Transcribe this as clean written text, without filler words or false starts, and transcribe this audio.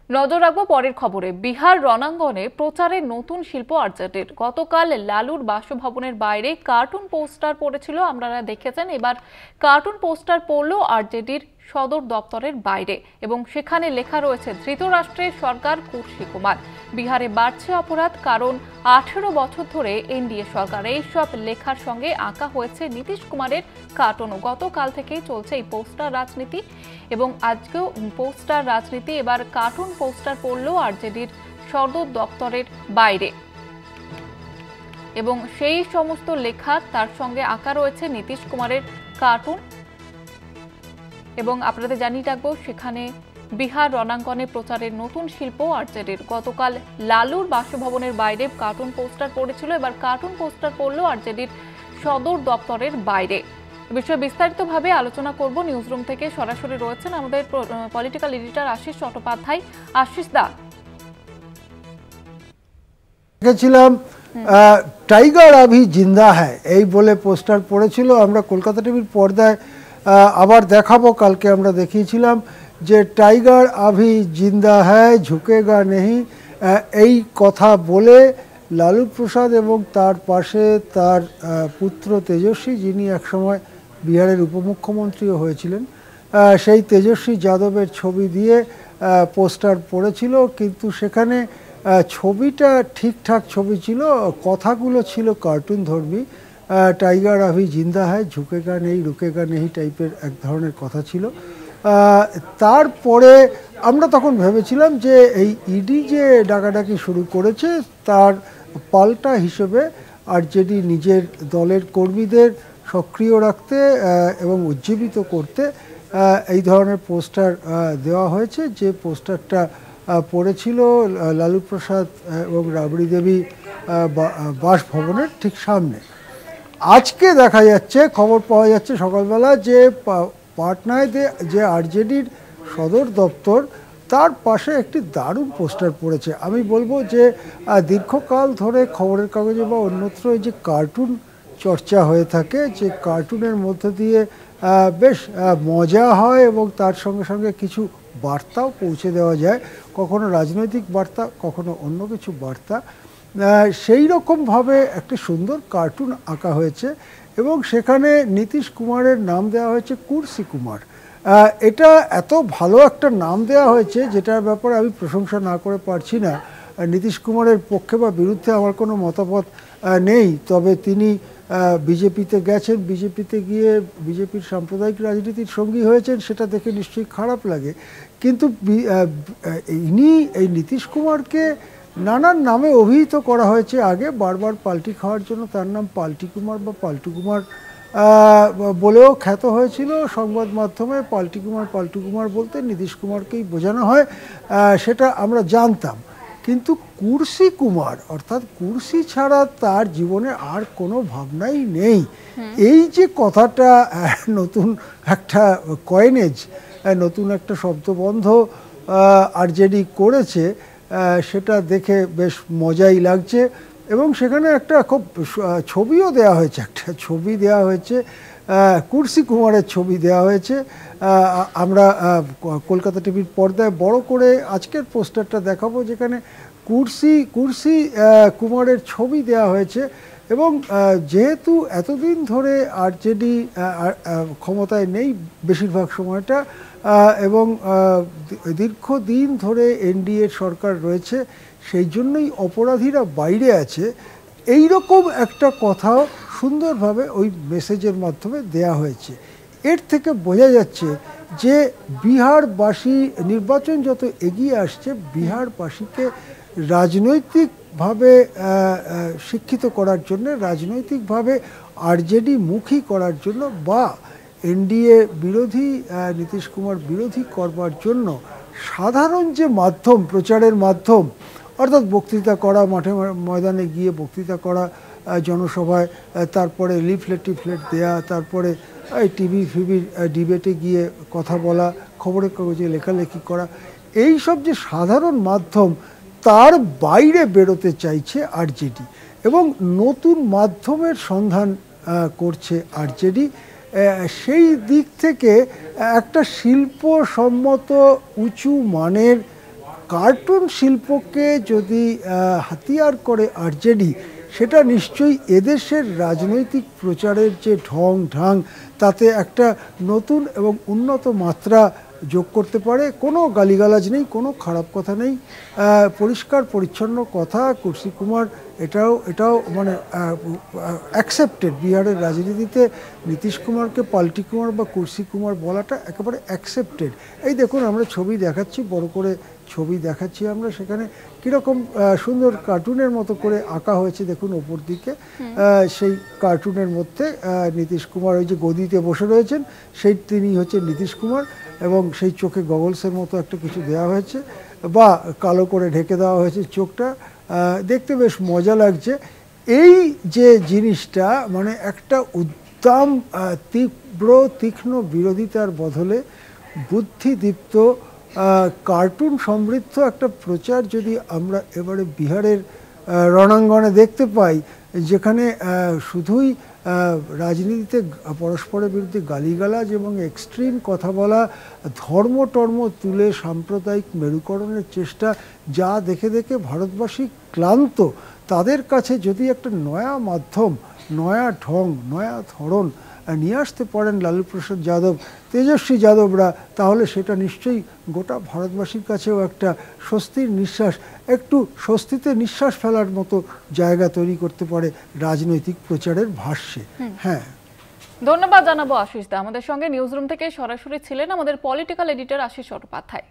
নজর রাখবো পরের খবরে। বিহার রণাঙ্গনে প্রচারের নতুন শিল্প আরজেডির। গতকাল লালুর বাসভবনের বাইরে কার্টুন পোস্টার পড়েছিল, আপনারা দেখেছেন। এবার কার্টুন পোস্টার পড়ল আরজেডির সদর দপ্তরের বাইরে এবং সেখানে লেখা রয়েছে ধৃতরাষ্ট্রের সরকার কুর্সি কুমার। বিহারে বাড়ছে অপরাধ, কারণ 18 বছর ধরে এনডিএ সরকার। এইসব লেখার সঙ্গে আঁকা হয়েছে নীতিশ কুমারের কার্টুনও। গতকাল থেকেই চলছে এই পোস্টার রাজনীতি এবং আজকেও পোস্টার রাজনীতি। এবার কার্টুন পোস্টার পড়ল আরজেডির সদর দপ্তরের বাইরে এবং সেই সমস্ত লেখা তার সঙ্গে আঁকা রয়েছে নীতিশ কুমারের কার্টুন। এবং আপনাদের জানিয়ে রাখবো, সেখানে বিহার রণাঙ্গনে প্রচারের নতুন শিল্প আরজেডির। গতকাল লালুর বাসভবনের বাইরে কার্টুন পোস্টার পড়েছিল, এবার কার্টুন পোস্টার পড়ল আরজেডির সদর দপ্তরের বাইরে। বিষয়ে বিস্তারিতভাবে আলোচনা করব। নিউজরুম থেকে সরাসরি রয়েছেন আমাদের পলিটিক্যাল এডিটর আশিস চট্টোপাধ্যায়। আশিস দা, দেখেছিলাম টাইগার আভি জিন্দা হ্যায় এই বলে পোস্টার পড়েছিল। আমরা কলকাতা টিভির পর্দায় আবার দেখাবো, কালকে আমরা দেখিয়েছিলাম যে টাইগার আভি জিন্দা হ্যায় ঝুঁকেগা নেহি, এই কথা বলে লালু প্রসাদ এবং তার পাশে তার পুত্র তেজস্বী, যিনি একসময় বিহারের উপমুখ্যমন্ত্রীও হয়েছিলেন, সেই তেজস্বী যাদবের ছবি দিয়ে পোস্টার পড়েছিল। কিন্তু সেখানে ছবিটা ঠিকঠাক ছবি ছিল, কথাগুলো ছিল কার্টুন ধর্মী। টাইগার আভি জিন্দা হয়, ঝুঁকেগা নেই রুকেগা নেই টাইপের এক ধরনের কথা ছিল। তারপরে আমরা তখন ভেবেছিলাম যে এই ইডি যে ডাকাডাকি শুরু করেছে তার পাল্টা হিসেবে আরজেডি নিজের দলের কর্মীদের সক্রিয় রাখতে এবং উজ্জীবিত করতে এই ধরনের পোস্টার দেওয়া হয়েছে। যে পোস্টারটা পড়েছিল লালু প্রসাদ এবং রাবড়ি দেবী বাসভবনের ঠিক সামনে। আজকে দেখা যাচ্ছে, খবর পাওয়া যাচ্ছে সকালবেলা, যে পাটনায় যে আরজেডির সদর দপ্তর তার পাশে একটি দারুণ পোস্টার পড়েছে। আমি বলবো যে দীর্ঘকাল ধরে খবরের কাগজে বা অন্যত্র যে কার্টুন চর্চা হয়ে থাকে, যে কার্টুনের মধ্য দিয়ে বেশ মজা হয় এবং তার সঙ্গে সঙ্গে কিছু বার্তাও পৌঁছে দেওয়া যায়, কখনো রাজনৈতিক বার্তা, কখনো অন্য কিছু বার্তা। সেই রকমভাবে একটি সুন্দর কার্টুন আঁকা হয়েছে এবং সেখানে নীতিশ কুমারের নাম দেওয়া হয়েছে কুর্সি কুমার। এটা এত ভালো একটা নাম দেওয়া হয়েছে, যেটার ব্যাপারে আমি প্রশংসা না করে পারছি না। নীতিশ কুমারের পক্ষে বা বিরুদ্ধে আমার কোনো মতামত নেই, তবে তিনি বিজেপিতে গেছেন, বিজেপিতে গিয়ে বিজেপির সাম্প্রদায়িক রাজনীতির সঙ্গী হয়েছেন, সেটা দেখে নিশ্চয়ই খারাপ লাগে। কিন্তু ইনি এই নীতিশ কুমারকে নানান নামে অভিহিত করা হয়েছে। আগে বারবার পাল্টি খাওয়ার জন্য তার নাম পাল্টি কুমার বা পাল্টু কুমার বলেও খ্যাত হয়েছিল সংবাদ মাধ্যমে। পাল্টি কুমার বলতে নীতিশ কুমারকেই বোঝানো হয়, সেটা আমরা জানতাম। কিন্তু কুর্সি কুমার, অর্থাৎ কুর্সি ছাড়া তার জীবনে আর কোনো ভাবনাই নেই, এই যে কথাটা নতুন একটা কয়েনেজ, নতুন একটা শব্দবন্ধ আরজেডি করেছে, সেটা দেখে বেশ মজাই লাগছে। এবং সেখানে একটা খুব ছবিও দেওয়া হয়েছে, একটা ছবি দেওয়া হয়েছে, কুর্সি কুমারের ছবি দেওয়া হয়েছে। আমরা কলকাতা টিভির পর্দায় বড় করে আজকের পোস্টারটা দেখাবো, যেখানে কুর্সি কুমারের ছবি দেওয়া হয়েছে। এবং যেহেতু এতদিন ধরে আরজেডি ক্ষমতায় নেই বেশিরভাগ সময়টা, এবং দীর্ঘদিন ধরে এনডিএ সরকার রয়েছে, সেই জন্যই অপরাধীরা বাইরে আছে, এই রকম একটা কথাও সুন্দরভাবে ওই মেসেজের মাধ্যমে দেয়া হয়েছে। এর থেকে বোঝা যাচ্ছে যে বিহারবাসী, নির্বাচন যত এগিয়ে আসছে, বিহারবাসীকে রাজনৈতিকভাবে শিক্ষিত করার জন্য, রাজনৈতিকভাবে আরজেডি মুখী করার জন্য বা এনডিএ বিরোধী, নীতিশ কুমার বিরোধী করবার জন্য সাধারণ যে মাধ্যম, প্রচারের মাধ্যম, অর্থাৎ বক্তৃতা করা, মাঠে ময়দানে গিয়ে বক্তৃতা করা, জনসভায়, তারপরে লিফলেট দেয়া, তারপরে এই টিভি ডিবেটে গিয়ে কথা বলা, খবরের কাগজে লেখালেখি করা, এই সব যে সাধারণ মাধ্যম, তার বাইরে বেরোতে চাইছে আরজেডি এবং নতুন মাধ্যমের সন্ধান করছে আরজেডি। সেই দিক থেকে একটা শিল্পসম্মত উঁচু মানের কার্টুন শিল্পকে যদি হাতিয়ার করে আরজেডি, সেটা নিশ্চয়ই এদেশের রাজনৈতিক প্রচারের যে ঢং তাতে একটা নতুন এবং উন্নত মাত্রা যোগ করতে পারে। কোনো গালিগালাজ নেই, কোনো খারাপ কথা নেই, পরিষ্কার পরিচ্ছন্ন কথা। কুর্সি কুমার এটাও মানে অ্যাকসেপ্টেড। বিহারের রাজনীতিতে নীতিশ কুমারকে পাল্টি কুমার বা কুর্সি কুমার বলাটা একেবারে অ্যাকসেপ্টেড। এই দেখুন, আমরা ছবি দেখাচ্ছি, বড় করে ছবি দেখাচ্ছি আমরা, সেখানে কীরকম সুন্দর কার্টুনের মতো করে আঁকা হয়েছে দেখুন ওপর দিকে। সেই কার্টুনের মধ্যে নীতিশ কুমার ওই যে গদিতে বসে রয়েছেন, তিনি হচ্ছেন নীতিশ কুমার, এবং সেই চোখে গগলসের মতো একটা কিছু দেওয়া হয়েছে বা কালো করে ঢেকে দেওয়া হয়েছে চোখটা। দেখতে বেশ মজা লাগছে। এই যে জিনিসটা, মানে একটা উদ্দাম তীক্ষ্ণ বিরোধিতার বদলে বুদ্ধিদীপ্ত কার্টুন সমৃদ্ধ একটা প্রচার যদি আমরা এবারে বিহারের রণাঙ্গনে দেখতে পাই, যেখানে শুধুই রাজনীতিতে পরস্পরের বিরুদ্ধে গালিগালাজ এবং এক্সট্রিম কথা বলা, ধর্ম তুলে সাম্প্রদায়িক মেরুকরণের চেষ্টা, যা দেখে দেখে ভারতবাসী ক্লান্ত, তাদের কাছে যদি একটা নয়া মাধ্যম, নয়া ঢং, নয়া ধরন নিয়ে আসতে পারেন লালু প্রসাদ যাদব, তেজস্বী যাদবরা, তাহলে সেটা নিশ্চয়ই গোটা ভারতবাসীর কাছেও একটা স্বস্তির নিঃশ্বাস, একটু স্বস্তিতে নিঃশ্বাস ফেলার মতো জায়গা তৈরি করতে পারে রাজনৈতিক প্রচারের ভাষ্যে। হ্যাঁ, ধন্যবাদ জানাবো আশিস দা। আমাদের সঙ্গে নিউজ রুম থেকে সরাসরি ছিলেন আমাদের পলিটিক্যাল এডিটর আশিস চট্টোপাধ্যায়।